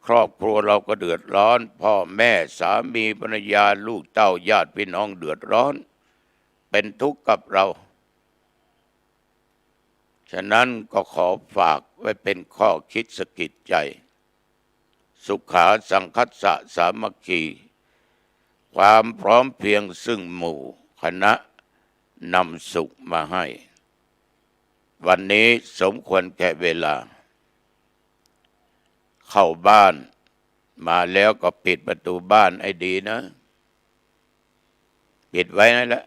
ครอบครัวเราก็เดือดร้อนพ่อแม่สามีภรรยาลูกเต้าญาติพี่น้องเดือดร้อนเป็นทุกข์กับเราฉะนั้นก็ขอฝากไว้เป็นข้อคิดสะกิดใจสุขาสังคัสสะสามัคคีความพร้อมเพรียงซึ่งหมู่คณะนำสุขมาให้วันนี้สมควรแก่เวลาเข้าบ้านมาแล้วก็ปิดประตูบ้านให้ดีนะปิดไว้นั่นแหละ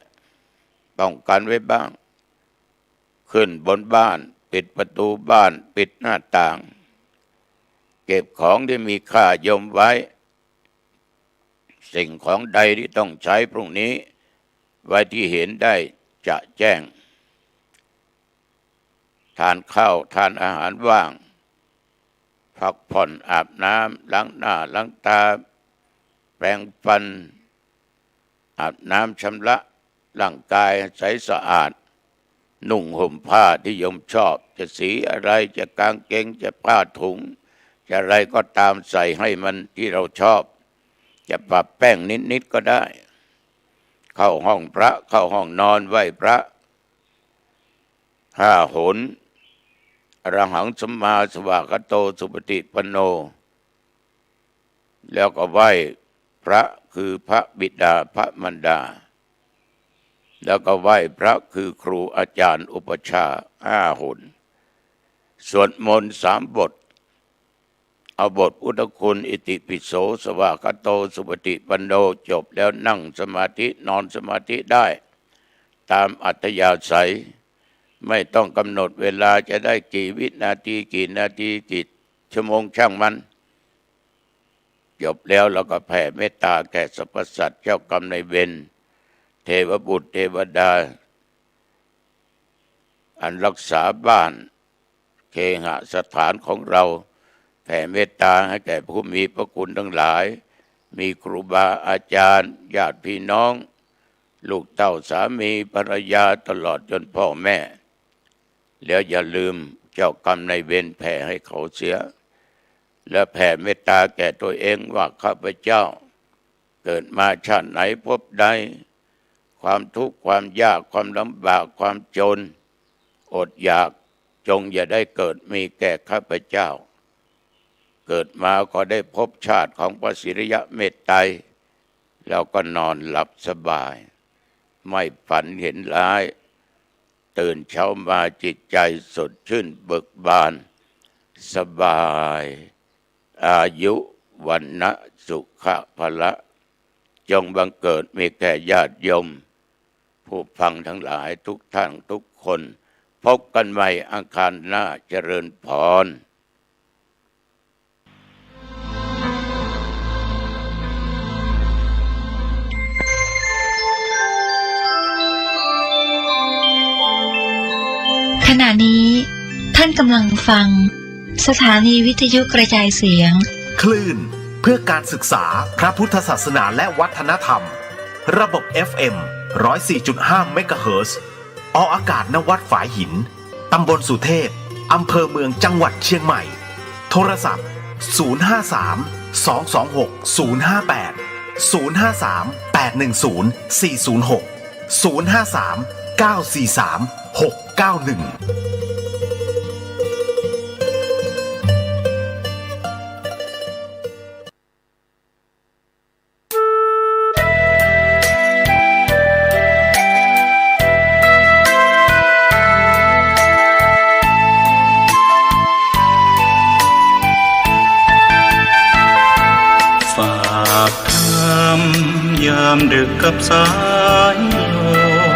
ป้องกันไว้บ้างขึ้นบนบ้านปิดประตูบ้านปิดหน้าต่างเก็บของที่มีค่ายมไว้สิ่งของใดที่ต้องใช้พรุ่งนี้ไว้ที่เห็นได้จะแจ้งทานข้าวทานอาหารว่างพักผ่อนอาบน้ำล้างหน้าล้างตาแปรงฟันอาบน้ำชำระร่างกายใสสะอาดนุ่งห่มผ้าที่โยมชอบจะสีอะไรจะกางเกงจะผ้าถุงจะอะไรก็ตามใส่ให้มันที่เราชอบจะปรับแป้งนิดๆก็ได้เข้าห้องพระเข้าห้องนอนไหว้พระ5 หนอรหังสัมมาสวากโตสุปฏิปันโนแล้วก็ไหว้พระคือพระบิดาพระมารดาแล้วก็ไหว้พระคือครูอาจารย์อุปชา5 หนสวดมนต์3 บทเอาบทพุทธคุณอิติปิโสสวากโตสุปฏิปันโนจบแล้วนั่งสมาธินอนสมาธิได้ตามอัธยาศัยไม่ต้องกำหนดเวลาจะได้กี่วินาทีกี่นาทีกี่ชั่วโมงช่างมันจบแล้วเราก็แผ่เมตตาแก่สรรพสัตว์เจ้ากรรมนายเวรเทวบุตรเทวดาอันรักษาบ้านเคหสถานของเราแผ่เมตตาให้แก่ผู้มีพระคุณทั้งหลายมีครูบาอาจารย์ญาติพี่น้องลูกเต้าสามีภรรยาตลอดจนพ่อแม่แล้วอย่าลืมเจ้ากรรมนายเวรแผ่ให้เขาเสียและแผ่เมตตาแก่ตัวเองว่าข้าพเจ้าเกิดมาชาติไหนพบใดความทุกข์ความยากความลำบากความจนอดอยากจงอย่าได้เกิดมีแก่ข้าพเจ้าเกิดมาก็ได้พบชาติของพระศิริยะเมตไตรแล้วก็นอนหลับสบายไม่ฝันเห็นร้ายตื่นเช้ามาจิตใจสดชื่นเบิกบานสบายอายุวันนะสุขะพละจงบังเกิดมีแก่ญาติโยมผู้ฟังทั้งหลายทุกท่านทุกคนพบกันใหม่อังคารหน้าเจริญพรขณะนี้ท่านกำลังฟังสถานีวิทยุกระจายเสียงคลื่นเพื่อการศึกษาพระพุทธศาสนาและวัฒนธรรมระบบ FM 104.5 เมกะเฮิรตซ์ออกอากาศณวัดฝายหินตำบลสุเทพอำเภอเมืองจังหวัดเชียงใหม่โทรศัพท์053-226-058 053-810-406 053-943-691ยามดึกกับสายล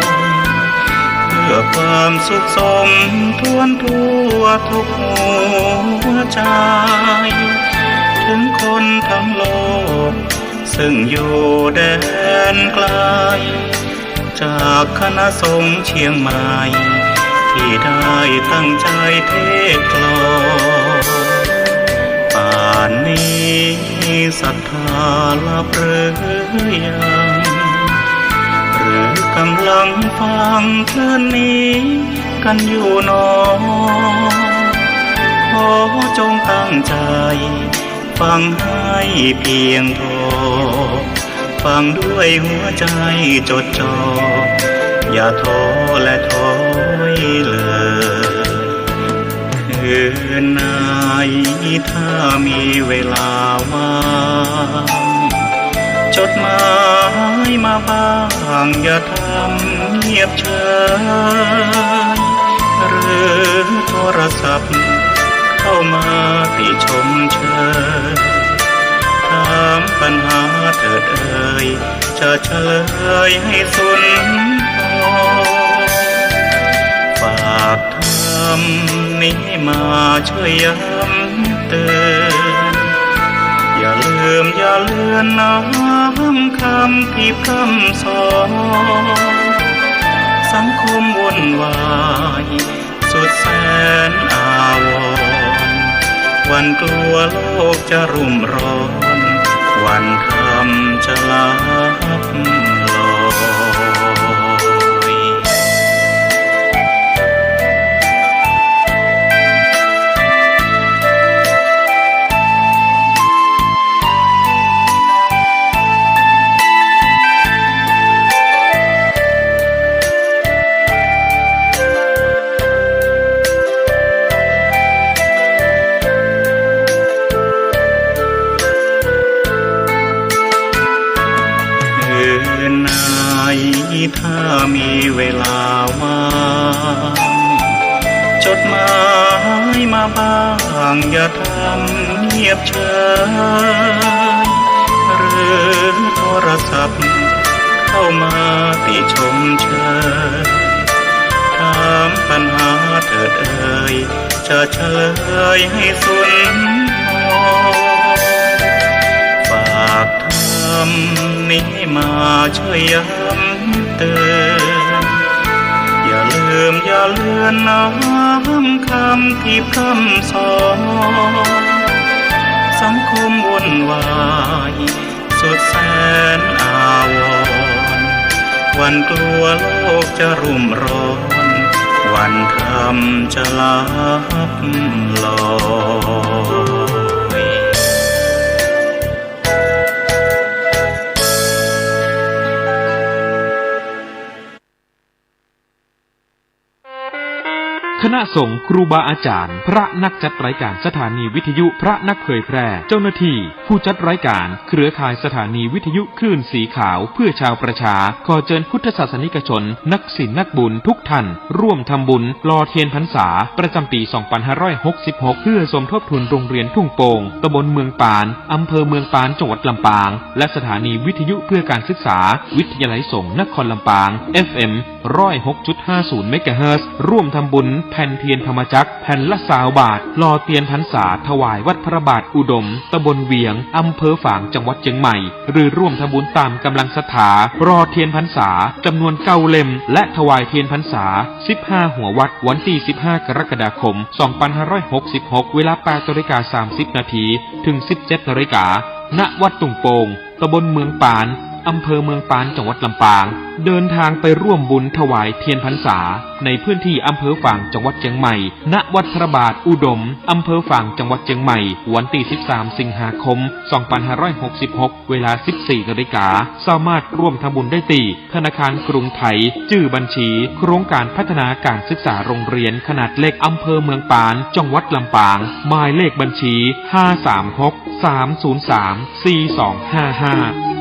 มเพื่อความสุขสมทวนทั่วทุกหัวใจถึงคนทั้งโลกส ซึ่งอยู่แดนไกลจากคณะสงฆ์เชียงใหม่ที่ได้ตั้งใจเทศกลอนป่านนี้ศรัทธาลับหรือยังหรือกำลังฟังเพลงนี้กันอยู่หนอขอจงตั้งใจฟังให้เพียงพอฟังด้วยหัวใจจดจ่ออย่าท้อและถอยเลยคืนไหนถ้ามีเวลาว่างจดหมายมาบ้างอย่าทำเงียบเฉยหรือโทรศัพท์เข้ามาติชมเชยถามปัญหาเถิดเอ่ยจะเฉลยให้สุนทรฝากทำนี้มาช่วยย้ำเตือนอย่าลืมอย่าเลือนน้ำคำที่คำสอนสังคมวุ่นวายสุดแสนอาวรณ์วันกลัวโลกจะรุ่มร้อนวันธรรมจะลับลอยถ้ามีเวลาว่างจดหมายมาบ้างอย่าทำเงียบเฉยหรือโทรศัพท์เข้ามาติชมเชยถามปัญหาเถิดเอ่ยจะเฉลยให้สุนทรฝากทำนี้มาช่วยย้ำเตือนอย่าลืมอย่าเลือนน้ำคำที่คำสอนสังคมวุ่นวายสุดแสนอาวรณ์วันกลัวโลกจะรุ่มร้อนวันธรรมจะลับลอยคณะสงฆ์ครูบาอาจารย์พระนักจัดรายการสถานีวิทยุพระนักเผยแพร่เจ้าหน้าที่ผู้จัดรายการเครือข่ายสถานีวิทยุคลื่นสีขาวเพื่อชาวประชาขอเชิญพุทธศาสนิกชนนักศีลนักบุญทุกท่านร่วมทำบุญหล่อเทียนพรรษาประจำปี 2566 เพื่อสมทบทุนโรงเรียนทุ่งโป่งตำบลเมืองปานอำเภอเมืองปานจังหวัดลำปางและสถานีวิทยุเพื่อการศึกษาวิทยาลัยสงฆ์นครลำปาง FM 106.50 เมกะเฮิรตซ์ร่วมทำบุญแผ่นเทียนธรรมจักรแผ่นละ20 บาทหล่อเทียนพรรษาถวายวัดพระบาทอุดมตำบลเวียงอำเภอฝางจังหวัดเชียงใหม่หรือร่วมทำบุญตามกำลังศรัทธารอเทียนพรรษาจำนวน9 เล่มและถวายเทียนพรรษา15หัววัดวันที่15กรกฎาคม2566เวลา 8:30 นาทีถึง 17 นาฬิกาณวัดตุ่งโป่งตำบลเมืองปานอำเภอเมืองปานจังหวัดลำปางเดินทางไปร่วมบุญถวายเทียนพรรษาในพื้นที่อำเภอฝางจังหวัดเชียงใหม่ณวัดพระบาทอุดมอำเภอฝางจังหวัดเชียงใหม่วันที่13 สิงหาคม 2566เวลา 14 นาฬิกาสามารถร่วมทำบุญได้ที่ธนาคารกรุงไทยชื่อบัญชีโครงการพัฒนาการศึกษาโรงเรียนขนาดเล็กอำเภอเมืองปานจังหวัดลำปางหมายเลขบัญชี 536 303 4255